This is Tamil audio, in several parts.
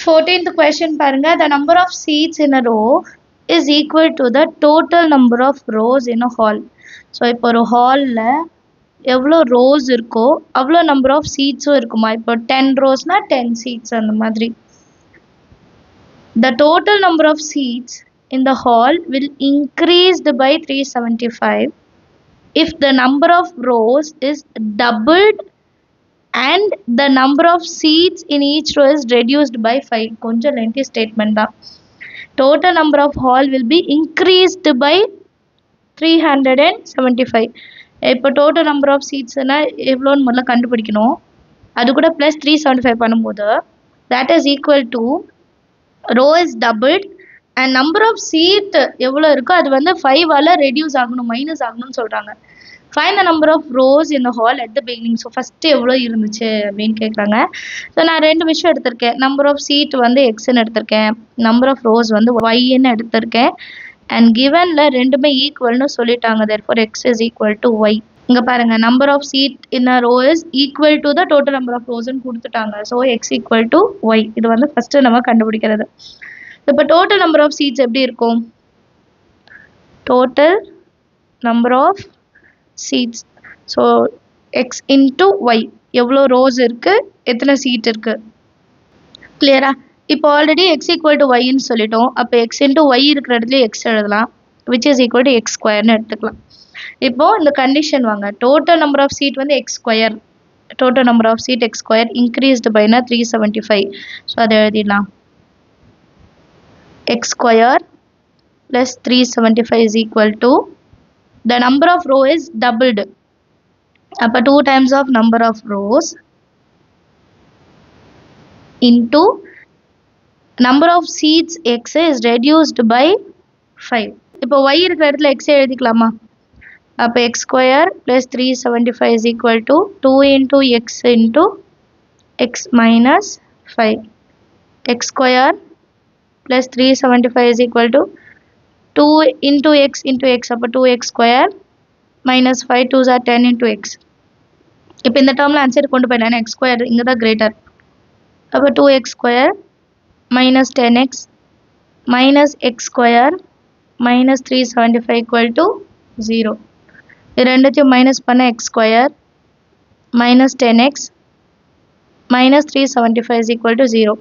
14th question பாருங்க. The number of seats in a row is equal to the total number of rows in a hall. So இப்போ ஒரு ஹாலில் எவ்வளோ ரோஸ் இருக்கோ அவ்வளோ நம்பர் ஆஃப் சீட்ஸும் இருக்குமா. இப்போ 10 ரோஸ்னா 10 சீட்ஸ் அந்த மாதிரி. The total number of seats in the hall will increased by 375 if the number of rows is doubled and the number of seats in each row is reduced by 5. கொஞ்சம் lengthy statement தான். Total number of hall will be increased by 375. இப்போ total number of seatsனா எவ்வளோன்னு முதல்ல கண்டுபிடிக்கணும். அது கூட ப்ளஸ் 375 பண்ணும்போது that is equal to row is doubled and number of seat எவ்வளோ இருக்கோ அது வந்து 5ஆல் ரெடியூஸ் ஆகணும், மைனஸ் ஆகணும்னு சொல்கிறாங்க. Find the number of rows in the hall at the beginning. So first எவ்வளோ இருந்துச்சு அப்படின்னு கேட்குறாங்க. ஸோ நான் 2 விஷயம் எடுத்திருக்கேன். நம்பர் ஆஃப் சீட் வந்து எக்ஸ்ன்னு எடுத்திருக்கேன், நம்பர் ஆஃப் ரோஸ் வந்து ஒய்ன்னு எடுத்திருக்கேன். அண்ட் கிவனில் ரெண்டுமே ஈக்குவல்னு சொல்லிட்டாங்க. therefore x is equal to y. இங்கே பாருங்கள், number of seat in a row is equal to the total number of ரோஸ்ன்னு கொடுத்துட்டாங்க. So x equal to y. இது வந்து ஃபஸ்ட்டு நம்ம கண்டுபிடிக்கிறது. இப்போ டோட்டல் நம்பர் ஆஃப் சீட்ஸ் எப்படி இருக்கும்? Total number of seats. So x into y. எவ்வளோ ரோஸ் இருக்குது, எத்தனை சீட் இருக்குது, கிளியரா? இப்போ already x equal to y ன்னு சொல்லிட்டோம். அப்போ x into y இருக்கிற இடத்துல x எழுதலாம், which is equal to x ஸ்கொயர்னு எடுத்துக்கலாம். இப்போது இந்த கண்டிஷன் வாங்க. டோட்டல் நம்பர் ஆஃப் சீட் வந்து x square, total number of seat x square increased பைனா 375. ஸோ அதை எழுதிடலாம். x square plus 375 is equal to the number of row is doubled. அப்போ 2 times of number of rows into number of seats x is reduced by 5. இப்போ y இருக்கிற இடத்துல x எழுதிக்கலாமா? அப்போ x square plus 375 is equal to 2 into x minus 5. x square plus 375 is equal to 2 into x அப்போ 2x square minus 5 2s are 10 into x. இப்போ இந்த டேர்மில் ஆன்சர் கொண்டு போயிடலாம். x square இங்கே தான் கிரேட்டர். அப்போ 2x square minus 10x minus x square minus 375 equal to 0. இது ரெண்டுத்தையும் மைனஸ் பண்ண x square minus 10x minus 375 is equal to 0.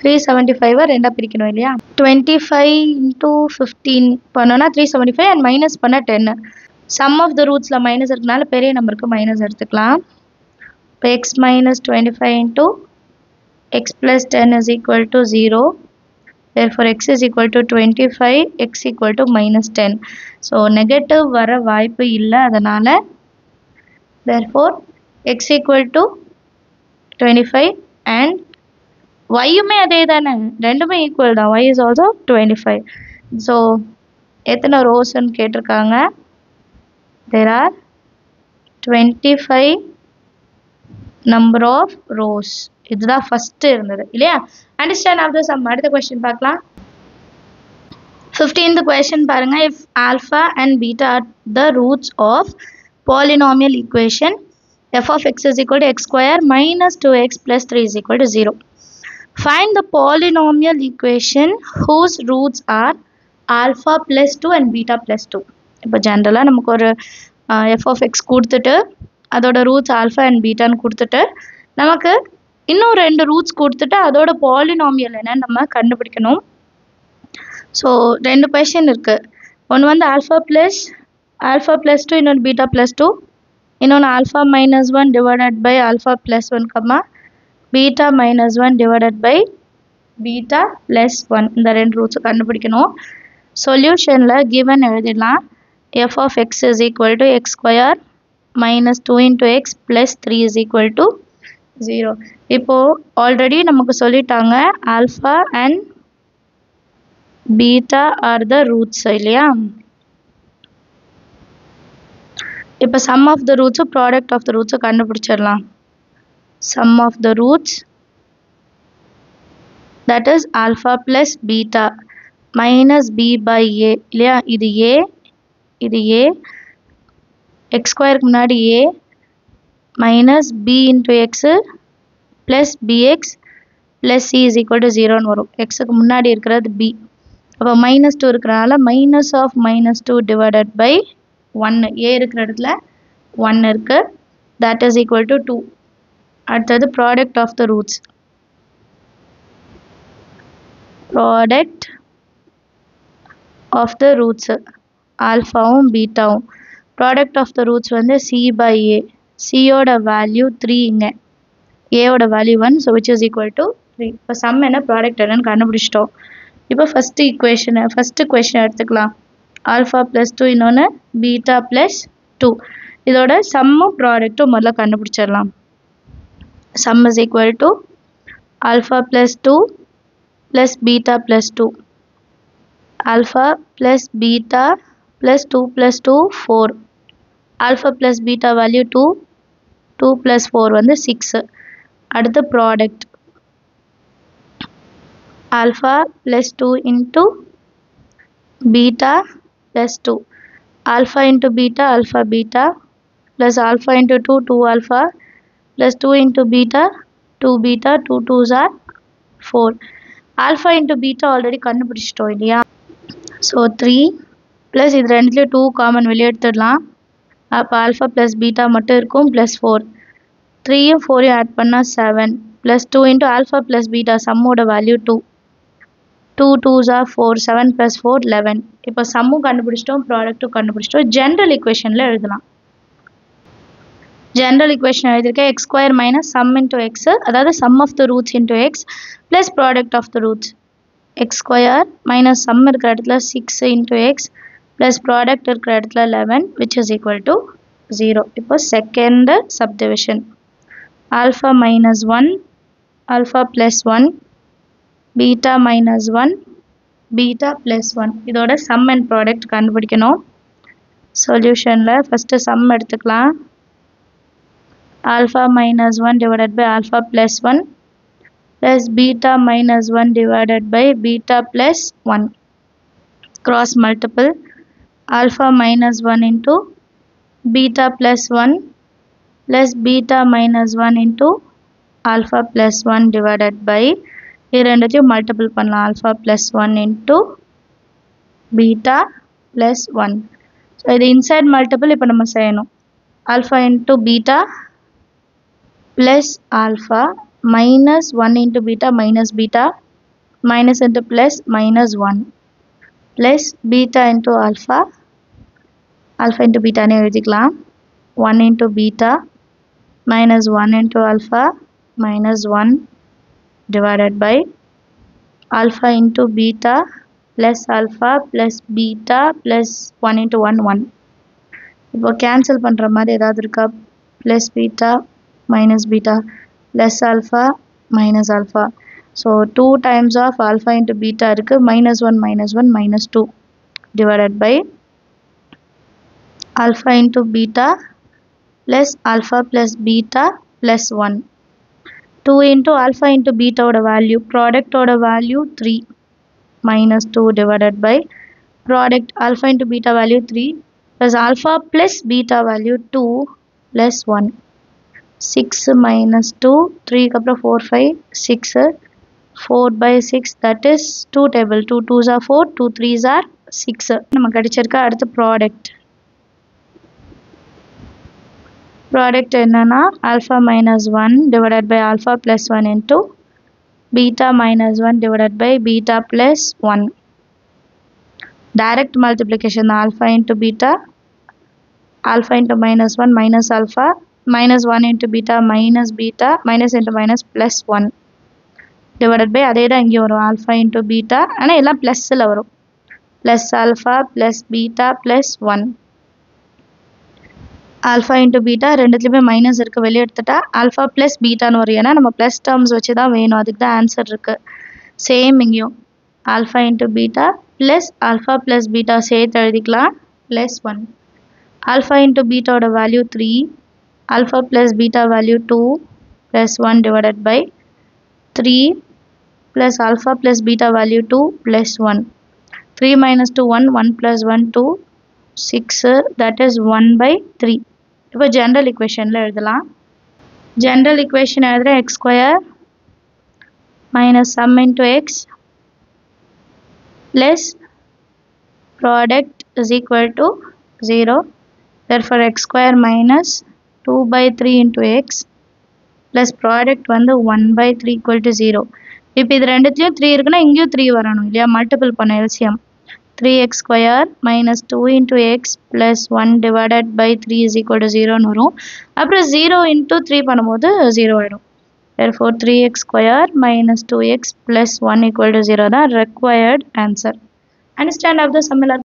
375 ரெண்டாக பிரிக்கணும் இல்லையா? 25 into 15 பண்ணோன்னா 375 அண்ட் மைனஸ் பண்ண 10. சம் ஆஃப் த ரூட்ஸில் மைனஸ் இருக்கனால பெரிய நம்பருக்கு மைனஸ் எடுத்துக்கலாம். இப்போ X minus 25 into x plus 10 is equal to 0. therefore x is equal to 25, x equal to minus 10. So negative வர வாய்ப்பு இல்லை, அதனால் therefore x equal to 25 and y-யுமே அதே தானே, ரெண்டுமே ஈக்குவல் தான். y is also 25. ஸோ எத்தனை ரோஸ்ன்னு கேட்டிருக்காங்க. there are 25 number of rows. இதுதான் ஃபஸ்ட்டு இருந்தது இல்லையா? Understand of the sum. அடுத்த கொஸ்டின் பார்க்கலாம். 15th question பாருங்க. if alpha and beta are the roots of polynomial equation f of x is equal to x square minus 2x plus 3 is equal to 0. Find the polynomial equation whose roots are alpha plus 2 and beta plus 2. இப்போ ஜென்ரலாக நமக்கு ஒரு f of x கொடுத்துட்டு அதோட ரூட்ஸ் ஆல்ஃபா அண்ட் பீட்டான்னு கொடுத்துட்டு நமக்கு இன்னும் 2 ரூட்ஸ் கொடுத்துட்டு அதோட பாலினாமியல் என்னன்னு நம்ம கண்டுபிடிக்கணும். ஸோ 2 கொஷின் இருக்குது. ஒன்று வந்து ஆல்ஃபா ப்ளஸ் 2, இன்னொன்று பீட்டா ப்ளஸ் 2, இன்னொன்று alpha minus 1 divided by alpha plus 1 comma beta minus 1 divided by beta plus 1. இந்த 2 ரூட்ஸை கண்டுபிடிக்கணும். சொல்யூஷனில் கிவன் எழுதிடலாம். f of x is equal to x square minus 2 into x plus 3 is equal to 0. இப்போது ஆல்ரெடி நமக்கு சொல்லிட்டாங்க alpha and beta are the roots இல்லையா? இப்போ சம் ஆஃப் த ரூட்ஸும் ப்ராடக்ட் ஆஃப் த ரூட்ஸை கண்டுபிடிச்சிடலாம். sum of the roots, that is alpha plus beta minus b by a இல்லையா? இது a, இது a, x ஸ்கொயருக்கு முன்னாடி a minus b into x plus bx plus c is equal to 0 ன்னு வரும். x க்கு முன்னாடி இருக்கிறது b. அப்போ -2 இருக்கிறனால minus of -2 divided by 1. a இருக்கிற இடத்துல 1 இருக்கு. That is equal to 2. அடுத்தது product of the roots. Product of the roots. ஆல்ஃபாவும் பீட்டாவும். Product of the roots வந்து c by a. c ஓட value 3 இங்க. a ஓட value 1. So which is equal to 3. இப்போ sum என்ன product என்னன்னு கண்டுபிடிச்சிட்டோம். இப்போ first question எடுத்துக்கலாம். alpha plus 2 இன்னொன்று beta plus 2. இதோட சம்மும் ப்ராடக்ட்டும் முதல்ல கண்டுபிடிச்சிடலாம். sum is equal to alpha plus 2 plus beta plus 2. alpha plus beta plus 2 plus 2 4. alpha plus beta value 2. 2 plus 4 வந்து 6. அடுத்து product alpha plus 2 into beta plus 2. alpha into beta, alpha beta plus alpha into 2, 2 alpha plus 2 into beta, 2 beta, 2 2s are 4. alpha into beta already கண்டுபிடிச்சிட்டோம் இல்லையா. ஸோ 3 plus இது ரெண்டுலேயும் 2 காமன் வெளியே எடுத்துடலாம். அப்போ alpha plus beta மட்டும் இருக்கும் plus 4. 3யும் 4யும் ஆட் பண்ணால் 7 plus 2 into alpha plus beta சம்மோட வேல்யூ 2. 2 2s are 4. 7 plus 4 11. இப்போ சம்மும் கண்டுபிடிச்சிட்டோம் ப்ராடக்ட்டும் கண்டுபிடிச்சிட்டோம். ஜென்ரல் ஈக்குவேஷனில் எழுதலாம். ஜென்ரல் ஈக்குவேஷன் எழுதியிருக்கேன் x square minus sum into x, அதாவது sum of the roots into x plus product of the roots. x square minus sum இருக்கிற இடத்துல 6 into x plus product இருக்கிற இடத்துல 11 which is equal to 0. இப்போ second subdivision. alpha minus 1, alpha plus 1, beta minus 1, beta plus 1. இதோட sum and product கண்டுபிடிக்கணும். சொல்யூஷனில் ஃபஸ்ட்டு sum எடுத்துக்கலாம். alpha minus 1 divided by alpha plus 1 plus beta minus 1 divided by beta plus 1. Cross multiple. alpha minus 1 into beta plus 1 plus beta minus 1 into alpha plus 1 divided by இது ரெண்டுத்தையும் மல்டிபிள் பண்ணலாம். alpha plus 1 into beta plus 1. So இது இன்சைட் மல்டிபிள் இப்போ நம்ம செய்யணும். alpha into beta plus alpha minus 1 into beta minus beta minus into plus minus 1 plus beta into alpha. alpha into beta னே எழுதிக்கலாம். 1 into beta minus 1 into alpha minus 1 divided by alpha into beta plus alpha plus beta plus 1 into 1 1. இப்போ கேன்சல் பண்ணுற மாதிரி ஏதாவது இருக்கா? plus beta minus beta plus alpha minus alpha. So 2 times of alpha into beta இருக்கு. minus 1 minus 1 minus 2 divided by alpha into beta plus alpha plus beta plus 1. 2 into alpha into beta ஓட வேல்யூ ப்ராடக்ட் ஓட value 3 minus 2 divided by product alpha into beta value 3 plus alpha plus beta value 2 plus 1. 6 minus 2, 3 அப்புறம் 4 5 6 4 by 6 that is 2 table. 2 2s are 4, 2 3s are 6. நம்ம கிடைச்சிருக்க அடுத்து ப்ராடக்ட் என்னன்னா alpha minus 1 divided by alpha plus 1 into beta minus 1 divided by beta plus 1. Direct multiplication. alpha into beta, alpha into minus 1 minus alpha minus 1 into beta minus into minus plus 1 divided by அதே தான் இங்கே வரும் alpha into beta ஆனால் எல்லாம் ப்ளஸ்ஸில் வரும் plus alpha plus beta plus 1. alpha into beta ரெண்டுத்துலேயுமே minus இருக்குது, வெளியே எடுத்துட்டா alpha plus betaன்னு வரும். ஏன்னா நம்ம ப்ளஸ் டேர்ம்ஸ் வச்சு தான் வேணும், அதுக்கு தான் ஆன்சர் இருக்குது. சேம் இங்கேயும் alpha into beta plus alpha plus beta சேர்த்து எழுதிக்கலாம் plus 1. alpha into beta ஓட value 3, alpha plus beta value 2 plus 1 divided by 3 plus alpha plus beta value 2 plus 1. 3 minus 2 1, 1 plus 1 2, 6 that is 1 by 3. இப்போ ஜென்ரல் ஈக்குவேஷனில் எழுதலாம். ஜென்ரல் ஈக்குவேஷன் எழுதுகிற x square minus sum into x plus product is equal to 0. Therefore x square minus 2 by 3 into x plus product வந்து 1 by 3 equal to 0. இப்போ இது ரெண்டுத்துலயும் 3 இருக்குன்னா இங்கேயும் 3 வரணும் இல்லையா, மல்டிபிள் பண்ண LCM 3x square minus 2 into x plus 1 divided by 3 is equal to 0 ன்னு வரும். அப்புறம் 0 into 3 பண்ணும்போது 0 ஆயிடும். Therefore 3x square minus 2x plus 1 equal to 0 தான் required answer. Understand of the similar